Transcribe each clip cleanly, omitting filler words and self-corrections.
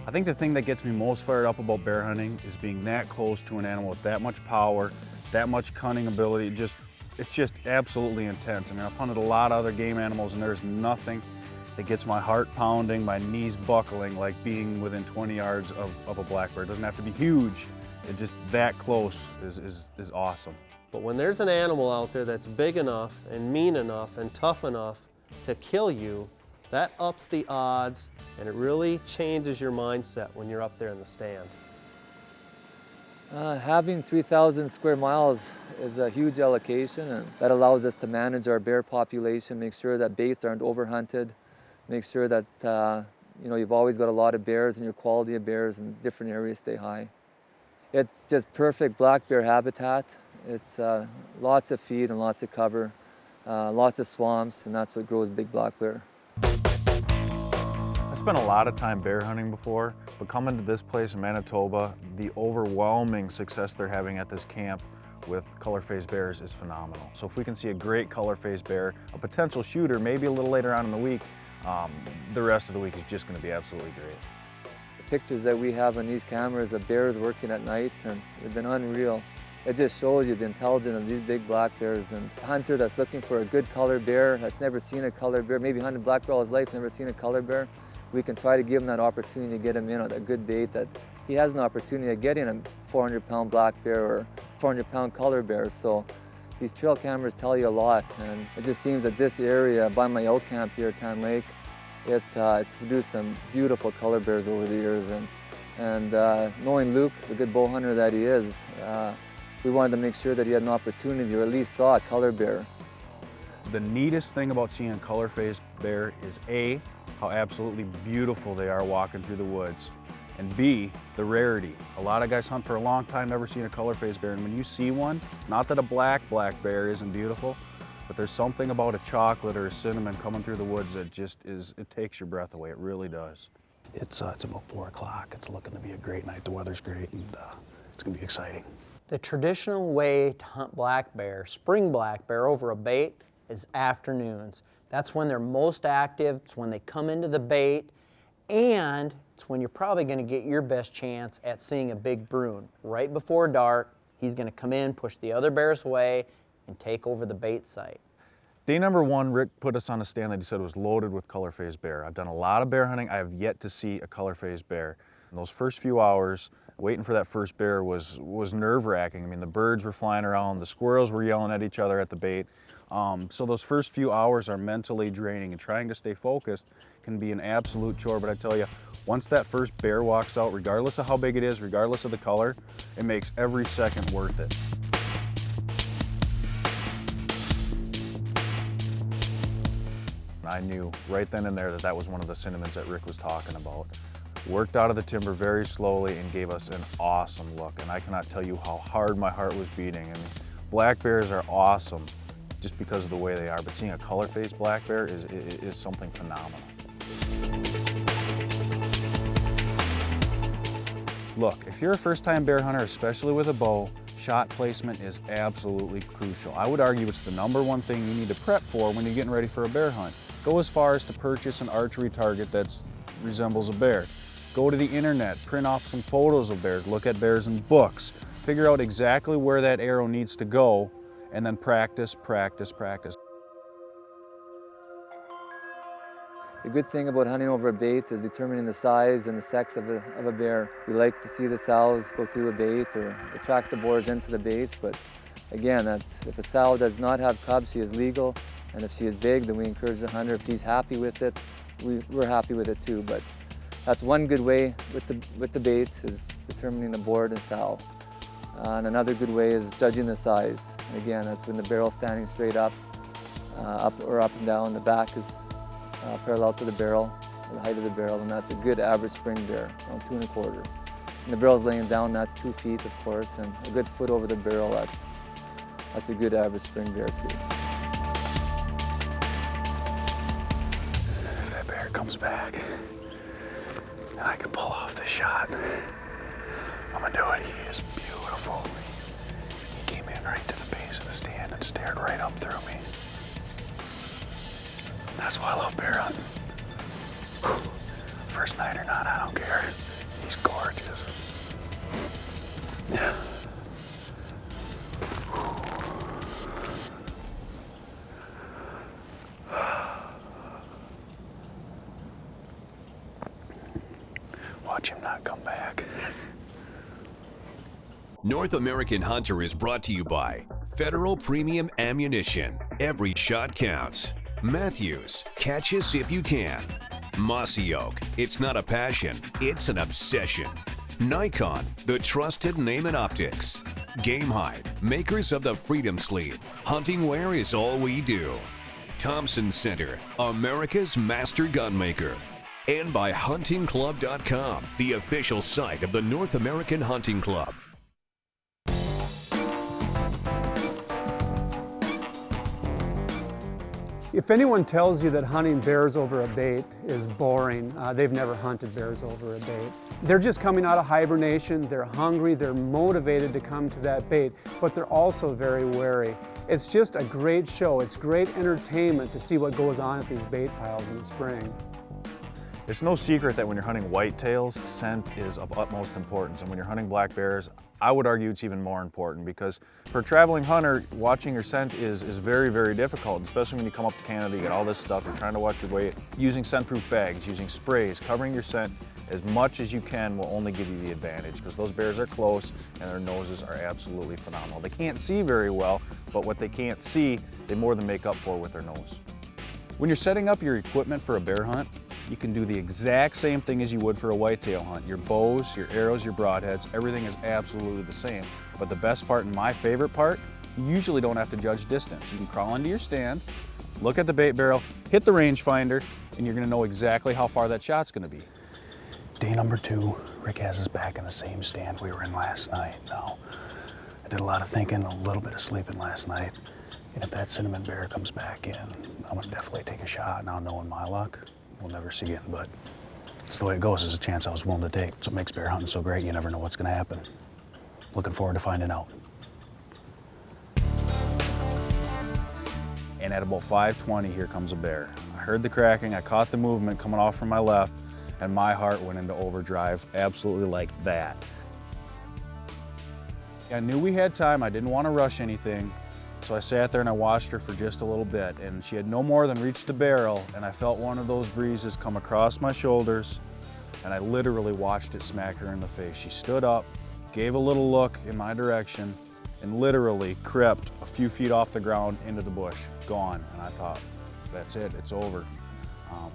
I think the thing that gets me most fired up about bear hunting is being that close to an animal with that much power, that much cunning ability. It's just absolutely intense. I mean, I've hunted a lot of other game animals and there's nothing that gets my heart pounding, my knees buckling like being within 20 yards of a black bear. It doesn't have to be huge. It just that close is awesome. But when there's an animal out there that's big enough and mean enough and tough enough to kill you, that ups the odds and it really changes your mindset when you're up there in the stand. Having 3,000 square miles is a huge allocation, and that allows us to manage our bear population, make sure that baits aren't overhunted, make sure that you've always got a lot of bears and your quality of bears in different areas stay high. It's just perfect black bear habitat. It's lots of feed and lots of cover, lots of swamps, and that's what grows big black bear. I spent a lot of time bear hunting before, but coming to this place in Manitoba, the overwhelming success they're having at this camp with color-phased bears is phenomenal. So if we can see a great color-phased bear, a potential shooter, maybe a little later on in the week, the rest of the week is just going to be absolutely great. The pictures that we have on these cameras of bears working at night, and they've been unreal. It just shows you the intelligence of these big black bears, and a hunter that's looking for a good colored bear, that's never seen a colored bear, maybe hunted black bear all his life, never seen a colored bear, we can try to give him that opportunity to get him in on a good bait that he has an opportunity of getting a 400-pound black bear or 400-pound colored bear. So these trail cameras tell you a lot, and it just seems that this area by my out camp here at Tan Lake, it's produced some beautiful color bears over the years, and knowing Luke, the good bow hunter that he is, we wanted to make sure that he had an opportunity or at least saw a color bear. The neatest thing about seeing a color-phased bear is A, how absolutely beautiful they are walking through the woods, and B, the rarity. A lot of guys hunt for a long time, never seen a color-phased bear, and when you see one, not that a black bear isn't beautiful, but there's something about a chocolate or a cinnamon coming through the woods that just it takes your breath away, it really does. It's about 4 o'clock, it's looking to be a great night, the weather's great, and it's gonna be exciting. The traditional way to hunt black bear, spring black bear over a bait, is afternoons. That's when they're most active, it's when they come into the bait, and it's when you're probably gonna get your best chance at seeing a big Bruin. Right before dark, he's gonna come in, push the other bears away, and take over the bait site. Day number 1, Rick put us on a stand that he said was loaded with color-phased bear. I've done a lot of bear hunting, I have yet to see a color-phased bear. In those first few hours, waiting for that first bear was nerve-wracking. I mean, the birds were flying around, the squirrels were yelling at each other at the bait. So those first few hours are mentally draining, and trying to stay focused can be an absolute chore, but I tell you, once that first bear walks out, regardless of how big it is, regardless of the color, it makes every second worth it. I knew right then and there that that was one of the cinnamons that Rick was talking about. Worked out of the timber very slowly and gave us an awesome look, and I cannot tell you how hard my heart was beating. I mean, black bears are awesome just because of the way they are, but seeing a color-phased black bear is something phenomenal. Look, if you're a first-time bear hunter, especially with a bow, shot placement is absolutely crucial. I would argue it's the #1 thing you need to prep for when you're getting ready for a bear hunt. Go as far as to purchase an archery target that resembles a bear. Go to the internet, print off some photos of bears, look at bears in books, figure out exactly where that arrow needs to go, and then practice, practice, practice. The good thing about hunting over a bait is determining the size and the sex of a bear. We like to see the sows go through a bait or attract the boars into the baits, but again, if a sow does not have cubs, she is legal, and if she is big, then we encourage the hunter, if he's happy with it, we're happy with it too. But that's one good way with the baits, is determining the board and sow. And another good way is judging the size. And again, that's when the barrel's standing straight up or up and down. The back is parallel to the barrel, the height of the barrel, and that's a good average spring bear, around 2 1/4. And the barrel's laying down, that's 2 feet, of course, and a good foot over the barrel, that's a good average spring bear too. If that bear comes back and I can pull off this shot, I'm gonna do it. He is beautiful. He came in right to the base of the stand and stared right up through me. That's why I love bear hunting. First night or not, I don't care. this. Watch him not come back. North American Hunter is brought to you by Federal Premium Ammunition. Every shot counts. Matthews, catch us if you can. Mossy Oak, it's not a passion, it's an obsession. Nikon, the trusted name in optics. Game Hide, makers of the Freedom Sleeve. Hunting wear is all we do. Thompson Center, America's master gunmaker. And by huntingclub.com, the official site of the North American Hunting Club. If anyone tells you that hunting bears over a bait is boring, they've never hunted bears over a bait. They're just coming out of hibernation, they're hungry, they're motivated to come to that bait, but they're also very wary. It's just a great show, it's great entertainment to see what goes on at these bait piles in the spring. It's no secret that when you're hunting whitetails, scent is of utmost importance. And when you're hunting black bears, I would argue it's even more important, because for a traveling hunter, watching your scent is very, very difficult, especially when you come up to Canada, you get all this stuff, you're trying to watch your weight. Using scent-proof bags, using sprays, covering your scent as much as you can will only give you the advantage, because those bears are close and their noses are absolutely phenomenal. They can't see very well, but what they can't see, they more than make up for with their nose. When you're setting up your equipment for a bear hunt, you can do the exact same thing as you would for a whitetail hunt. Your bows, your arrows, your broadheads, everything is absolutely the same. But the best part and my favorite part, you usually don't have to judge distance. You can crawl into your stand, look at the bait barrel, hit the rangefinder, and you're gonna know exactly how far that shot's gonna be. Day number 2, Rick has us back in the same stand we were in last night. Now, I did a lot of thinking, a little bit of sleeping last night. And if that cinnamon bear comes back in, I'm gonna definitely take a shot. Now, knowing my luck, we'll never see it, but it's the way it goes. There's a chance I was willing to take. That's what makes bear hunting so great. You never know what's gonna happen. Looking forward to finding out. And at about 5:20, here comes a bear. I heard the cracking, I caught the movement coming off from my left, and my heart went into overdrive, absolutely like that. I knew we had time, I didn't want to rush anything, so I sat there and I watched her for just a little bit, and she had no more than reached the barrel, and I felt one of those breezes come across my shoulders, and I literally watched it smack her in the face. She stood up, gave a little look in my direction, and literally crept a few feet off the ground into the bush, gone. And I thought, that's it, it's over.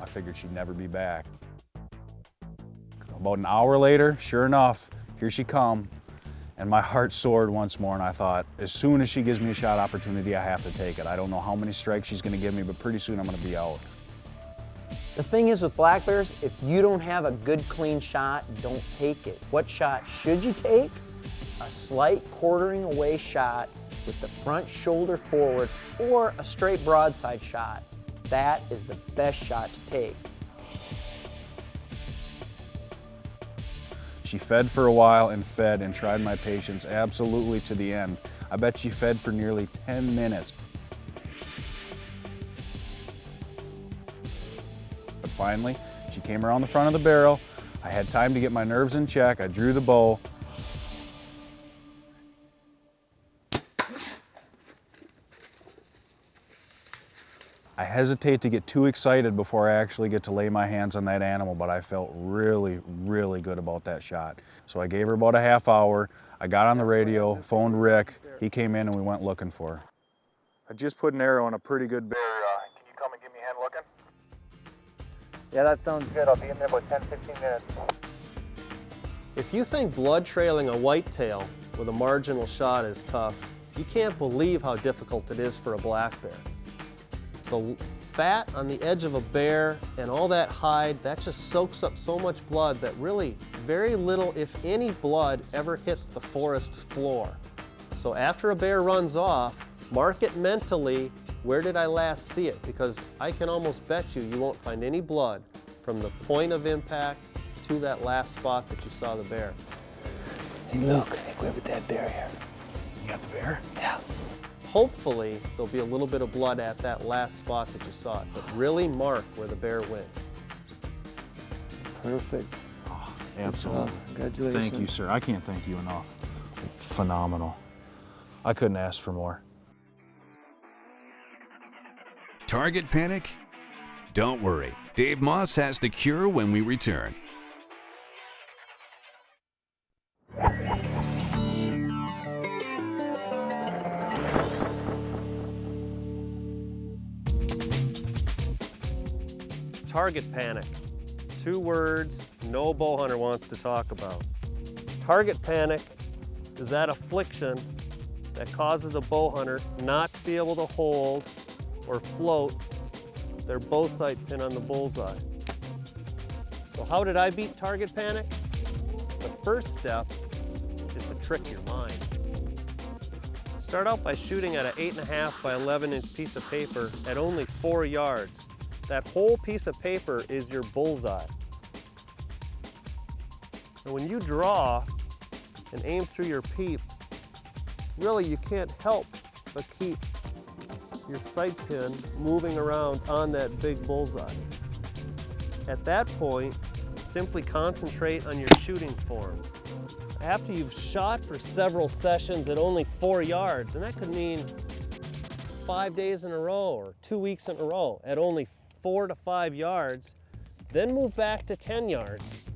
I figured she'd never be back. About an hour later, sure enough, here she come, and my heart soared once more, and I thought, as soon as she gives me a shot opportunity, I have to take it. I don't know how many strikes she's gonna give me, but pretty soon I'm gonna be out. The thing is with black bears, if you don't have a good clean shot, don't take it. What shot should you take? A slight quartering away shot with the front shoulder forward, or a straight broadside shot. That is the best shot to take. She fed for a while and fed and tried my patience absolutely to the end. I bet she fed for nearly 10 minutes. But finally, she came around the front of the barrel. I had time to get my nerves in check. I drew the bow. I hesitate to get too excited before I actually get to lay my hands on that animal, but I felt really, really good about that shot. So I gave her about a half hour. I got on the radio, phoned Rick. He came in and we went looking for her. I just put an arrow on a pretty good bear. Can you come and give me a hand looking? Yeah, that sounds good. I'll be in there about 10-15 minutes. If you think blood trailing a whitetail with a marginal shot is tough, you can't believe how difficult it is for a black bear. The fat on the edge of a bear and all that hide, that just soaks up so much blood that really very little, if any, blood ever hits the forest floor. So after a bear runs off, mark it mentally, where did I last see it? Because I can almost bet you won't find any blood from the point of impact to that last spot that you saw the bear. Hey, look, I think we have a dead bear here. You got the bear? Yeah. Hopefully, there'll be a little bit of blood at that last spot that you saw it, but really mark where the bear went. Perfect. Absolutely. Congratulations. Thank you, sir. I can't thank you enough. Phenomenal. I couldn't ask for more. Target panic? Don't worry. Dave Moss has the cure when we return. Target panic. 2 words no bow hunter wants to talk about. Target panic is that affliction that causes a bow hunter not to be able to hold or float their bow sight pin on the bullseye. So how did I beat target panic? The first step is to trick your mind. Start out by shooting at an 8.5 by 11-inch piece of paper at only 4 yards. That whole piece of paper is your bullseye. And when you draw and aim through your peep, really you can't help but keep your sight pin moving around on that big bullseye. At that point, simply concentrate on your shooting form. After you've shot for several sessions at only 4 yards, and that could mean 5 days in a row or 2 weeks in a row at only 4 to 5 yards, then move back to 10 yards,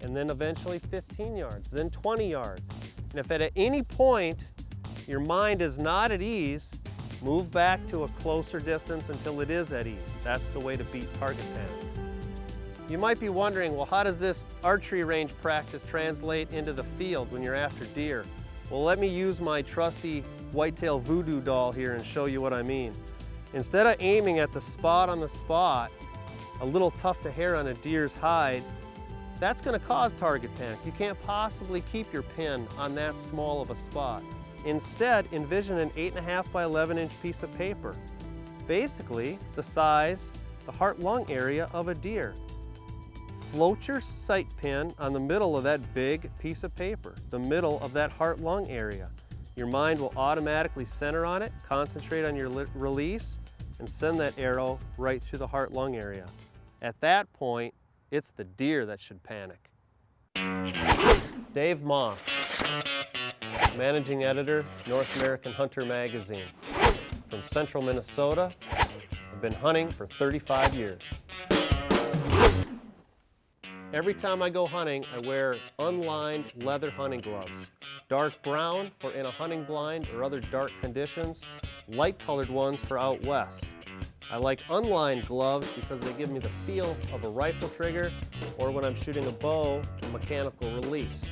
and then eventually 15 yards, then 20 yards. And if at any point your mind is not at ease, move back to a closer distance until it is at ease. That's the way to beat target panic. You might be wondering, well, how does this archery range practice translate into the field when you're after deer? Well, let me use my trusty whitetail voodoo doll here and show you what I mean. Instead of aiming at the spot on the spot, a little tuft of hair on a deer's hide, that's going to cause target panic. You can't possibly keep your pin on that small of a spot. Instead, envision an 8.5 by 11-inch piece of paper. Basically, the size, the heart-lung area of a deer. Float your sight pin on the middle of that big piece of paper, the middle of that heart-lung area. Your mind will automatically center on it, concentrate on your release, and send that arrow right through the heart-lung area. At that point, it's the deer that should panic. Dave Moss, Managing Editor, North American Hunter Magazine. From central Minnesota, I've been hunting for 35 years. Every time I go hunting, I wear unlined leather hunting gloves. Dark brown for in a hunting blind or other dark conditions, light colored ones for out west. I like unlined gloves because they give me the feel of a rifle trigger or when I'm shooting a bow, a mechanical release.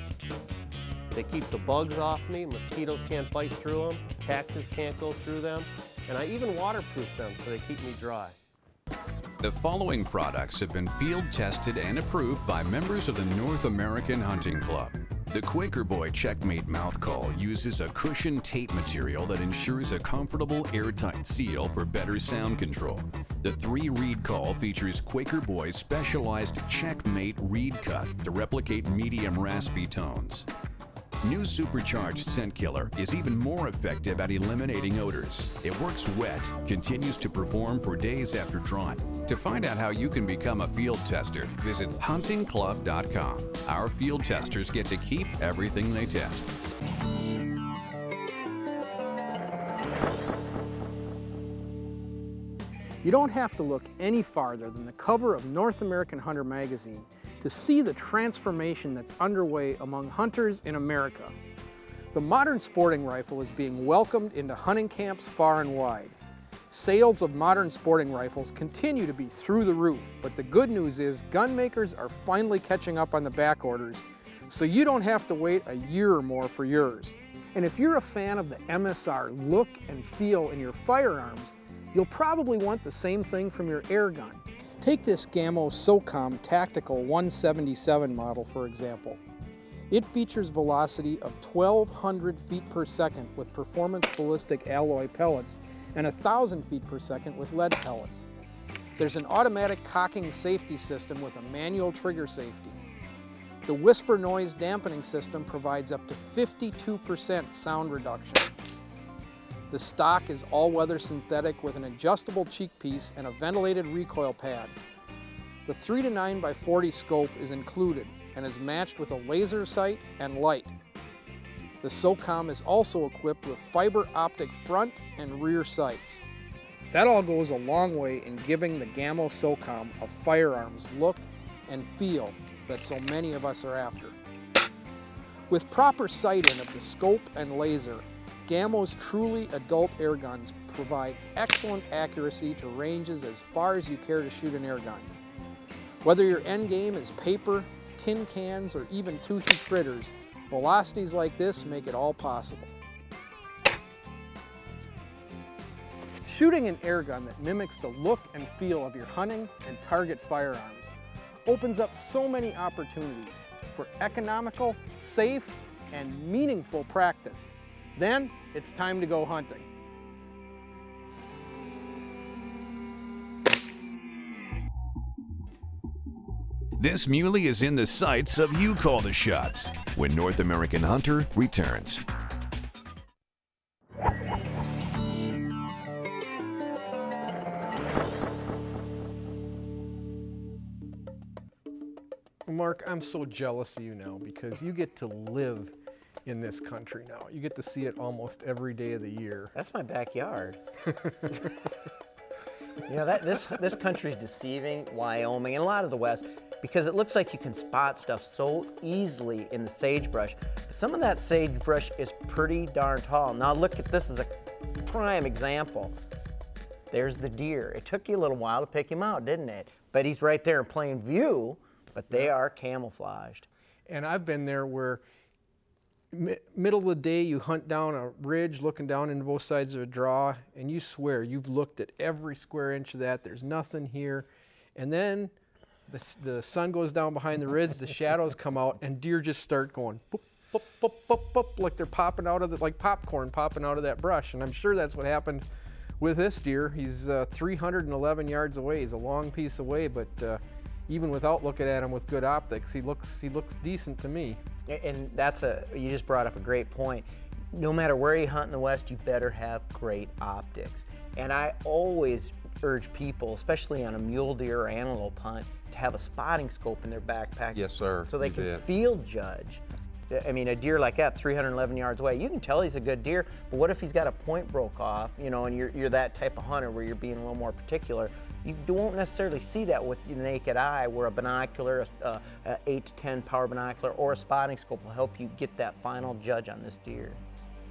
They keep the bugs off me, mosquitoes can't bite through them, cactus can't go through them, and I even waterproof them so they keep me dry. The following products have been field tested and approved by members of the North American Hunting Club. The Quaker Boy Checkmate mouthcall uses a cushion tape material that ensures a comfortable airtight seal for better sound control. The 3-reed call features Quaker Boy's specialized Checkmate reed cut to replicate medium raspy tones. New Supercharged Scent Killer is even more effective at eliminating odors. It works wet, continues to perform for days after drawn. To find out how you can become a field tester, visit huntingclub.com. Our field testers get to keep everything they test. You don't have to look any farther than the cover of North American Hunter magazine to see the transformation that's underway among hunters in America. The modern sporting rifle is being welcomed into hunting camps far and wide. Sales of modern sporting rifles continue to be through the roof, but the good news is gun makers are finally catching up on the back orders, so you don't have to wait a year or more for yours. And if you're a fan of the MSR look and feel in your firearms, you'll probably want the same thing from your air gun. Take this Gamo SOCOM Tactical 177 model, for example. It features velocity of 1,200 feet per second with performance ballistic alloy pellets and 1,000 feet per second with lead pellets. There's an automatic cocking safety system with a manual trigger safety. The whisper noise dampening system provides up to 52% sound reduction. The stock is all-weather synthetic with an adjustable cheek piece and a ventilated recoil pad. The 3 to 9 by 40 scope is included and is matched with a laser sight and light. The SOCOM is also equipped with fiber optic front and rear sights. That all goes a long way in giving the Gamo SOCOM a firearms look and feel that so many of us are after. With proper sighting of the scope and laser, Gamo's truly adult air guns provide excellent accuracy to ranges as far as you care to shoot an air gun. Whether your end game is paper, tin cans, or even toothy critters, velocities like this make it all possible. Shooting an air gun that mimics the look and feel of your hunting and target firearms opens up so many opportunities for economical, safe, and meaningful practice. Then it's time to go hunting. This muley is in the sights of You Call the Shots when North American Hunter returns. Mark, I'm so jealous of you now because you get to live in this country now. You get to see it almost every day of the year. That's my backyard. You know, this country's deceiving, Wyoming and a lot of the West, because it looks like you can spot stuff so easily in the sagebrush. But some of that sagebrush is pretty darn tall. Now look at this as a prime example. There's the deer. It took you a little while to pick him out, didn't it? But he's right there in plain view, but they are camouflaged. And I've been there where middle of the day you hunt down a ridge looking down into both sides of a draw, and you swear you've looked at every square inch of that, there's nothing here. And then the sun goes down behind the ridge, the shadows come out, and deer just start going boop, boop, boop, boop, boop, like they're popping out of like popcorn popping out of that brush. And I'm sure that's what happened with this deer. He's 311 yards away. He's a long piece away, but even without looking at him with good optics, he looks decent to me. And you just brought up a great point. No matter where you hunt in the West, you better have great optics. And I always urge people, especially on a mule deer or antelope hunt, to have a spotting scope in their backpack. Yes, sir. So they You can bet. field judge. I mean, a deer like that, 311 yards away, you can tell he's a good deer, but what if he's got a point broke off, you know, and you're that type of hunter where you're being a little more particular. You won't necessarily see that with the naked eye, where a binocular, a 8 to 10 power binocular or a spotting scope will help you get that final judge on this deer.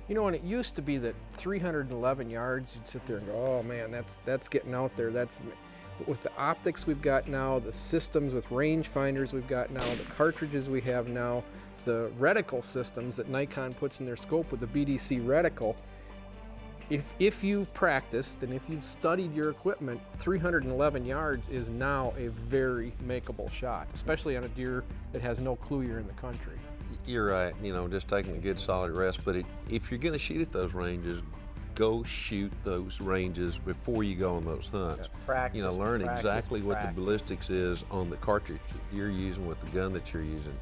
You know, and it used to be that 311 yards, you'd sit there and go, oh man, that's getting out there. But with the optics we've got now, the systems with rangefinders we've got now, the cartridges we have now, the reticle systems that Nikon puts in their scope with the BDC reticle, if you've practiced and if you've studied your equipment, 311 yards is now a very makeable shot, especially on a deer that has no clue you're in the country. You're right, you know, just taking a good solid rest, but if you're gonna shoot at those ranges, go shoot those ranges before you go on those hunts. Practice, you know, learn practice, exactly what the practice. ballistics is on the cartridge that you're using with the gun that you're using.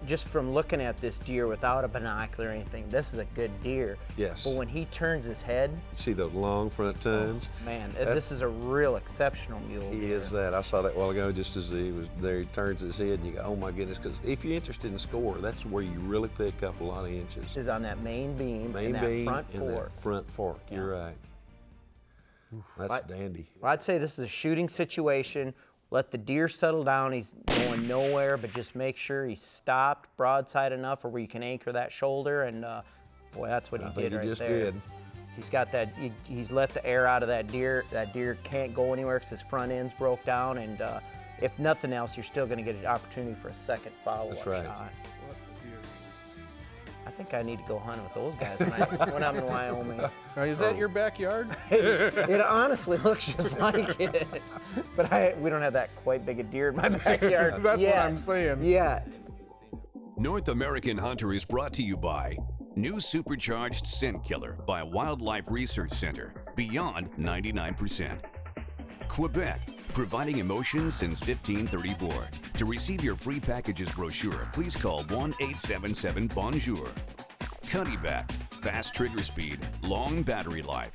Just from looking at this deer without a binocular or anything, this is a good deer. Yes. But when he turns his head, You see those long front tines? man, this is a real exceptional mule He deer. is that. I saw that a while ago just as he was there. He turns his head and you go, oh my goodness, because if you're interested in score, that's where you really pick up a lot of inches. This is on that main beam Main and that beam front and fork. that front fork. You're right. That's dandy. Well, I'd say this is a shooting situation. Let the deer settle down. He's going nowhere, but just make sure he's stopped broadside enough or where you can anchor that shoulder. And boy, that's what he I did think he right just there. did. He's got that. He's let the air out of that deer. That deer can't go anywhere because his front end's broke down. And if nothing else, you're still going to get an opportunity for a second follow-up That's right. shot. I think I need to go hunting with those guys when I'm in Wyoming. Now, is that your backyard? It honestly looks just like it, but we don't have that quite big a deer in my backyard. That's yet. what I'm saying. Yet. North American Hunter is brought to you by new supercharged scent killer by Wildlife Research Center, beyond 99%. Quebec, providing emotion since 1534. To receive your free packages brochure, please call 1-877-BONJOUR. Cuddy Back, fast trigger speed, long battery life.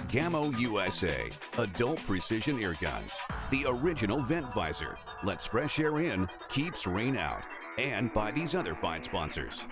Camo USA, adult precision ear guns, the original vent visor, lets fresh air in, keeps rain out, and by these other fine sponsors.